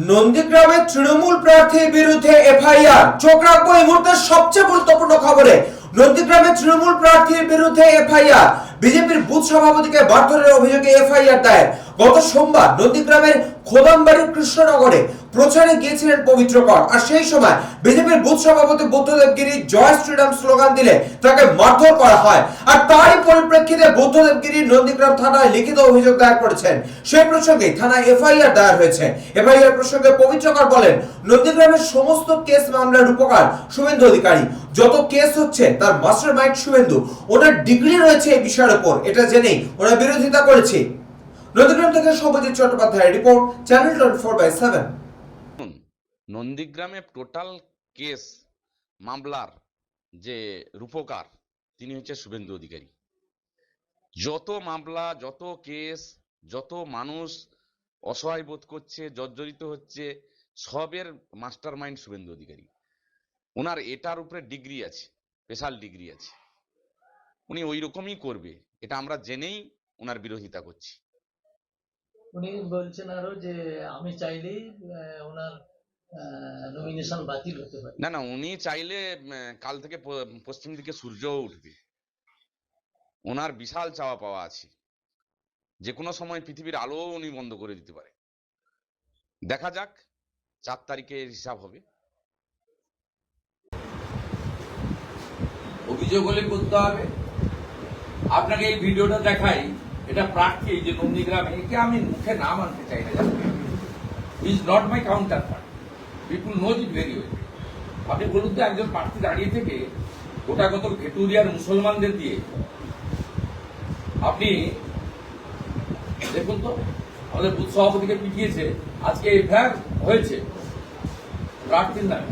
নন্দীগ্রামের তৃণমূল প্রার্থীর বিরুদ্ধে এফআইআর। চোখ রাখবো এই মুহূর্তের সবচেয়ে গুরুত্বপূর্ণ খবরে। নন্দীগ্রামের তৃণমূল প্রার্থীর বিরুদ্ধে এফআইআর। বিজেপির বুথ সভাপতিকে মারধরের অভিযোগে এফআইআর দায়ের। গত সোমবার নন্দীগ্রামের খোদামবাড়ির কৃষ্ণনগরে প্রচারে গিয়েছিলেন পবিত্র কর, আর সেই সময় বিজেপির বুথ সভাপতি বুদ্ধদেব গিরি জয় শ্রীরাম স্লোগান দিলে তাকে মারধর করা হয়। আর তারই পরিপ্রেক্ষিতে বুদ্ধদেব গিরি নন্দীগ্রাম থানায় লিখিত অভিযোগ দায়ের করেছেন। সেই প্রসঙ্গে থানায় এফআইআর দায়ের হয়েছে। এফআইআর প্রসঙ্গে পবিত্র কর বলেন, নন্দীগ্রামের সমস্ত কেস মামলার রূপকার শুভেন্দু অধিকারী। যত কেস হচ্ছে তার মাস্টার মাইন্ড শুভেন্দু। ওনার ডিগ্রি রয়েছে এই বিষয়ের উপর, এটা জেনেই ওরা বিরোধিতা করেছে। নন্দীগ্রাম থেকে সবজিৎ চট্টোপাধ্যায়ের রিপোর্ট, চ্যানেল 24/7। নন্দীগ্রামে টোটাল কেস মামলার যে রূপকার তিনি হচ্ছে শুভেন্দু অধিকারী। যত মামলা, যত কেস, যত মানুষ অসহায় বোধ করছে, জর্জরিত হচ্ছে, সবের মাস্টার মাইন্ড শুভেন্দু অধিকারী। ওনার এটার উপরে ডিগ্রি আছে, স্পেশাল ডিগ্রি আছে। উনি ওই রকমই করবে, এটা আমরা জেনেই ওনার বিরোধিতা করছি। উনি বলছেন আরো যে আমি চাইলেই ওনার নমিনেশন বাতিল হতে পারে। না, উনি চাইলে কাল থেকে পশ্চিম দিকে সূর্যও উঠবে। ওনার বিশাল চাওয়া পাওয়া আছে, যে কোনো সময় পৃথিবীর আলো উনি বন্ধ করে দিতে পারে। দেখা যাক, 4 তারিখে হিসাব হবে। অভিযোগ হলে করতে হবে। আপনাকে এই ভিডিওটা দেখাই, এটা প্রার্থী যে নন্দীগ্রামে, একে আমি মুখে নাম আনতে চাই না, is not my counter part, people knows it very well. আপনি বলুন তো, একজন প্রার্থী দাঁড়িয়ে থেকে গোটাগত ভেটুরিয়ার মুসলমানদের দিয়ে আপনি দেখুন তো, আমাদের বুথ সভাপতিকে পিটিয়েছে, আজকে এফআইআর হয়েছে প্রার্থীর নামে।